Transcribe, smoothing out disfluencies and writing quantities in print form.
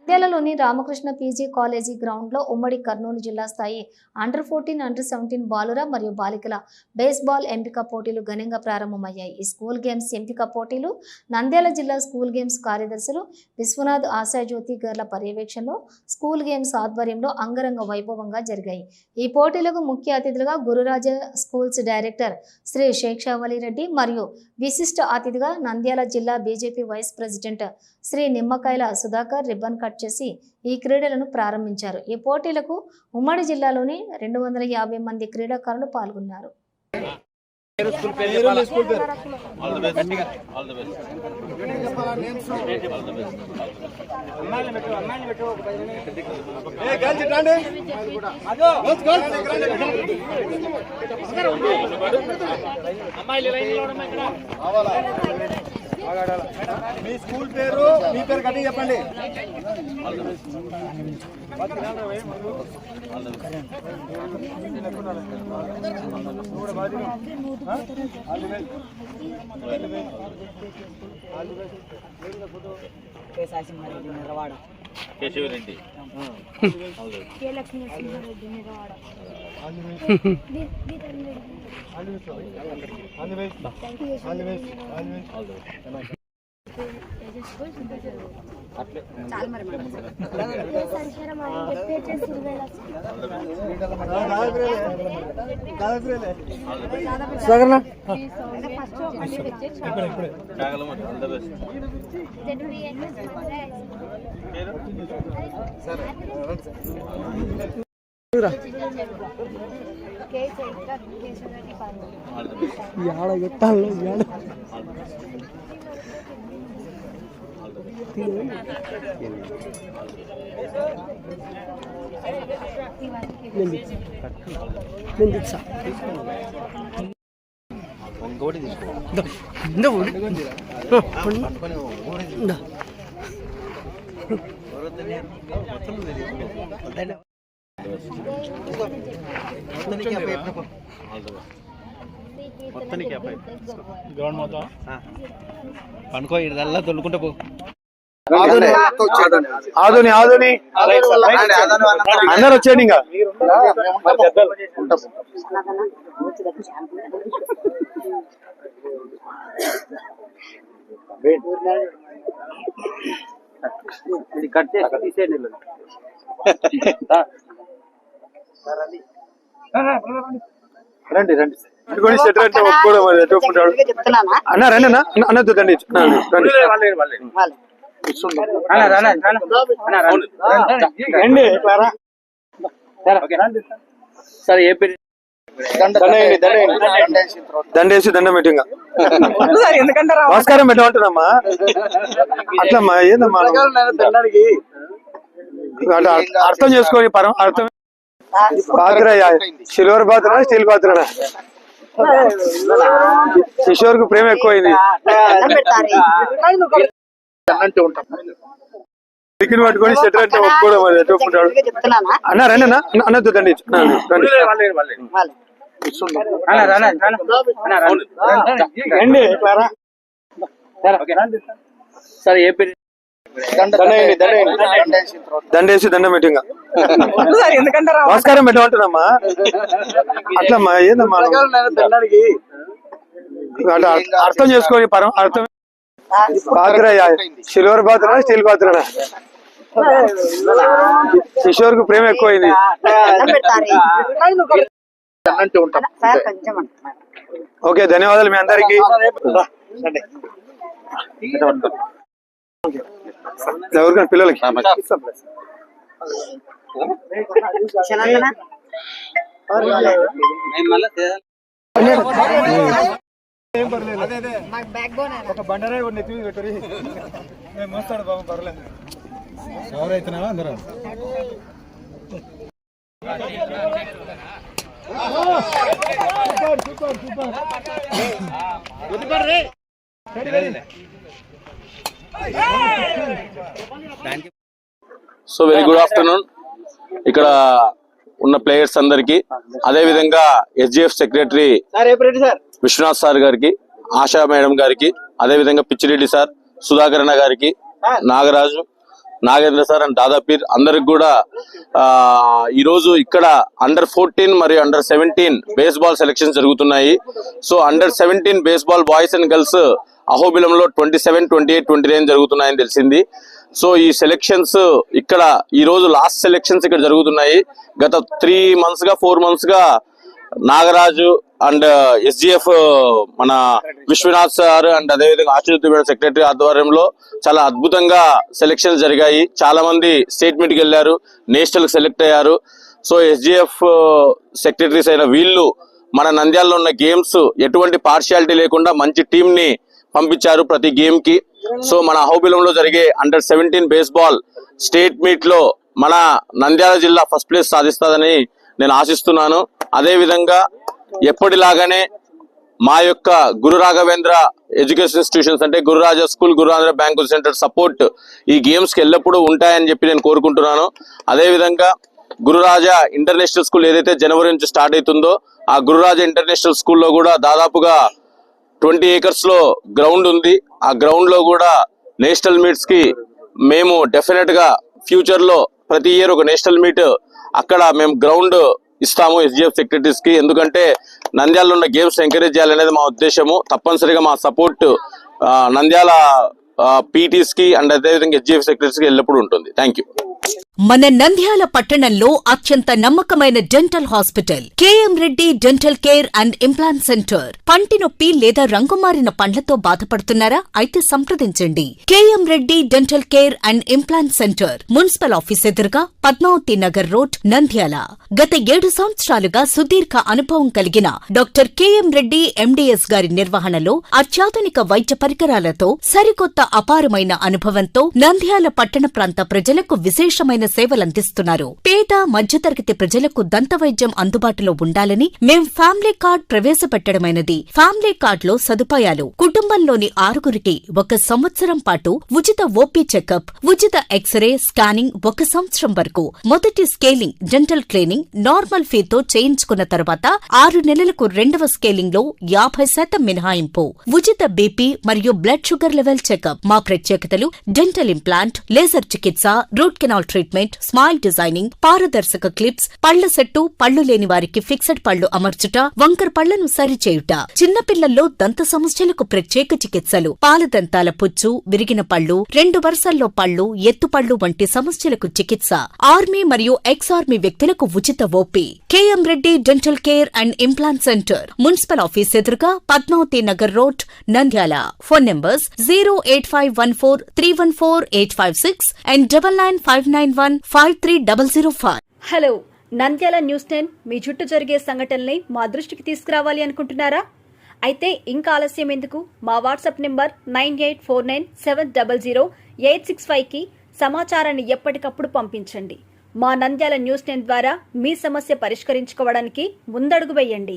నంద్యాలలోని Ramakrishna PG college గ్రౌండ్లో ఉమ్మడి కర్నూలు జిల్లా స్థాయి అండర్-14, అండర్-17 బాలుర మరియు బాలికల బేస్బాల్ ఎంపిక పోటీలు ఘనంగా ప్రారంభమయ్యాయి. ఈ స్కూల్ గేమ్స్ ఎంపిక పోటీలు నంద్యాల జిల్లా స్కూల్ గేమ్స్ కార్యదర్శులు విశ్వనాథ్, ఆశాజ్యోతి గార్ల పర్యవేక్షణలో స్కూల్ గేమ్స్ ఆధ్వర్యంలో అంగరంగ వైభవంగా జరిగాయి. ఈ పోటీలకు ముఖ్య అతిథులుగా గురురాజ స్కూల్స్ డైరెక్టర్ శ్రీ శేషావళి రెడ్డి మరియు విశిష్ట అతిథిగా నంద్యాల జిల్లా బీజేపీ వైస్ ప్రెసిడెంట్ శ్రీ నిమ్మకాయల సుధాకర్ రిబ్బన్ కట్ చేసి ఈ క్రీడలను ప్రారంభించారు. ఈ పోటీలకు ఉమ్మడి జిల్లాలోని 250 మంది క్రీడాకారులు పాల్గొన్నారు. మీ స్కూల్ పేరు మీ పేరు కట్టి చెప్పండి. కేశవరెడ్డి, గ్రౌండ్ మొత్తం పనుకో ఇదల్లా తొలుకుంటా పో. ఆధుని అందరు వచ్చేయండి. ఇంకా కట్ చేసి తీసేయండి. రండి రండి అన్న రండి అన్నద్దు రండి. సరే ఏ పేరు దండేసి దండం పెట్టింగా నమస్కారం పెట్టమంటున్నామ్మా. అట్లమ్మా ఏందమ్మా అర్థం చేసుకొని అర్థం పాత్ర సిల్వర్ పాత్ర స్టీల్ పాత్ర కిషోర్ కు ప్రేమ ఎక్కువైంది. చికెన్ పట్టుకొని సెటర్ అంటే ఒప్పుకోవడం ఒప్పుకుంటాడు. అన్న రండి అన్నద్దు రండి. సరే ఏ పేరు దండేసి దండం పెట్టింగా నమస్కారం పెట్టమంటున్నామ్మా. అట్లమ్మా ఏందమ్మా అర్థం చేసుకొని అర్థం పాత్ర సిల్వర్ పాత్ర స్టీల్ పాత్ర కిషోర్ కు ప్రేమ ఎక్కువైంది. ఓకే ధన్యవాదాలు మీ అందరికి. ఎవరికైనా పిల్లలకి ఒక బండరాయి నెత్తి పెట్టరు మేము మోస్తాడు బాబు పర్లేదు. ఎవరైతున్నావా అందరూ సో వెరీ గుడ్ ఆఫ్టర్నూన్. ఇక్కడ ఉన్న ప్లేయర్స్ అందరికి, అదే విధంగా ఎస్జిఎఫ్ సెక్రటరీ విశ్వనాథ్ సార్ గారికి, ఆశా మేడం గారికి, అదే విధంగా పిచ్చిరెడ్డి సార్, సుధాకరణ గారికి, నాగరాజు, నాగేంద్ర సార్ అండ్ దాదాపీర్ అందరికి కూడా ఈరోజు ఇక్కడ అండర్-14 మరియు అండర్-17 బేస్బాల్ సెలక్షన్స్ జరుగుతున్నాయి. సో అండర్-17 బేస్బాల్ బాయ్స్ అండ్ గర్ల్స్ అహోబిలంలో 27, 28, 29 జరుగుతున్నాయని తెలిసింది. సో ఈ సెలక్షన్స్ ఇక్కడ ఈ రోజు లాస్ట్ సెలక్షన్స్ ఇక్కడ జరుగుతున్నాయి. గత 3 months గా 4 months గా నాగరాజు అండ్ SGF మన విశ్వనాథ్ సార్ అండ్ అదేవిధంగా ఆశుతోష్ సెక్రటరీ ఆధ్వర్యంలో చాలా అద్భుతంగా సెలక్షన్స్ జరిగాయి. చాలా మంది స్టేట్ మీట్కి వెళ్ళారు, నేషనల్ సెలెక్ట్ అయ్యారు. సో SGF సెక్రటరీస్ అయిన వీళ్ళు మన నంద్యాలలో ఉన్న గేమ్స్ ఎటువంటి పార్షియాలిటీ లేకుండా మంచి టీం ని పంపించారు ప్రతి గేమ్ కి. సో మన అహోబిలంలో జరిగే అండర్-17 బేస్బాల్ స్టేట్ మీట్ లో మన నంద్యాల జిల్లా ఫస్ట్ ప్లేస్ సాధిస్తుందని నేను ఆశిస్తున్నాను. అదే విధంగా ఎప్పటిలాగానే మా యొక్క గురు రాఘవేంద్ర ఎడ్యుకేషన్ ఇన్స్టిట్యూషన్స్ అంటే Gururaja school, Gururaja bank centre support ఈ గేమ్స్ కి ఎల్లప్పుడూ ఉంటాయని చెప్పి నేను కోరుకుంటున్నాను. అదే విధంగా గురురాజా ఇంటర్నేషనల్ స్కూల్ ఏదైతే జనవరి నుంచి స్టార్ట్ అవుతుందో ఆ గురురాజా ఇంటర్నేషనల్ స్కూల్లో కూడా దాదాపుగా 20 acres లో గ్రౌండ్ ఉంది. ఆ గ్రౌండ్ లో కూడా నేషనల్ మీట్స్ కి మేము డెఫినెట్ గా ఫ్యూచర్ లో ప్రతి ఇయర్ ఒక నేషనల్ మీట్ అక్కడ మేము గ్రౌండ్ ఇస్తాము SGF సెక్రటరీస్ కి. ఎందుకంటే నంద్యాలలో ఉన్న గేమ్స్ ఎంకరేజ్ చేయాలనేది మా ఉద్దేశము. తప్పనిసరిగా మా సపోర్ట్ నంద్యాల PTs కి అండ్ అదేవిధంగా SGF సెక్రటరీస్ కి ఎల్లప్పుడూ ఉంటుంది. Thank you. మన నంద్యాల పట్టణంలో అత్యంత నమ్మకమైన dental hospital KM Reddy dental care and implant centre. పంటి నొప్పి లేదా రంగుమారిన పండ్లతో బాధపడుతున్నారా? అయితే సంప్రదించండి. KM Reddy dental care and implant centre, municipal office ఎదురుగా, పద్మావతి నగర్ రోడ్, నంద్యాల. గత 7 సంవత్సరాలుగా సుదీర్ఘ అనుభవం కలిగిన డాక్టర్ KM రెడ్డి MDS గారి నిర్వహణలో అత్యాధునిక వైద్య పరికరాలతో సరికొత్త అపారమైన అనుభవంతో నంద్యాల పట్టణ ప్రాంత ప్రజలకు విశేషమైన సేవలందిస్తున్నారు. పేద మధ్యతరగతి ప్రజలకు దంత వైద్యం అందుబాటులో ఉండాలని మేం ఫ్యామిలీ కార్డ్ ప్రవేశపెట్టడమైనది. ఫ్యామిలీ కార్డ్ లో సదుపాయాలు: కుటుంబంలోని 6గురికి 1 సంవత్సరం పాటు ఉచిత OP చెకప్, ఉచిత ఎక్స్రే స్కానింగ్ 1 సంవత్సరం వరకు, మొదటి స్కేలింగ్ డెంటల్ క్లీనింగ్ నార్మల్ ఫీతో చేయించుకున్న తర్వాత 6 నెలలకు 2వ స్కేలింగ్ లో 50% మినహాయింపు, ఉచిత BP మరియు బ్లడ్ షుగర్ లెవెల్ చెకప్. మా ప్రత్యేకతలు: డెంటల్ ఇంప్లాంట్, లేజర్ చికిత్స, root canal treatment, smile designing, పారదర్శక క్లిప్స్, పళ్ల సెట్టు, పళ్లు లేని వారికి ఫిక్సెడ్ పళ్లు అమర్చుట, వంకర పళ్లను సరిచేయుట, చిన్నపిల్లల్లో దంత సమస్యలకు ప్రత్యేక చికిత్సలు, పాలదంతాల పుచ్చు, విరిగిన పళ్లు, 2 వరుసల్లో పళ్లు, ఎత్తుపళ్లు వంటి సమస్యలకు చికిత్స, ఆర్మీ మరియు ఎక్స్ ఆర్మీ వ్యక్తులకు ఉచిత OP. KM Reddy dental care and implant centre, municipal office ఎదురుగా, Padmavathi Nagar road, Nandyal. Phone numbers 08514314856 and 9959153005. Hello, Nandyal news 10 మీ చుట్టూ జరిగే సంఘటనల్ని మా దృష్టికి తీసుకురావాలి అనుకుంటున్నారా? అయితే ఇంకా ఆలస్యం ఎందుకు? మా వాట్సాప్ నెంబర్ 9849700865కి సమాచారాన్ని ఎప్పటికప్పుడు పంపించండి. మా నంద్యాల న్యూస్ 10 ద్వారా మీ సమస్య పరిష్కరించుకోవడానికి ముందడుగు వేయండి.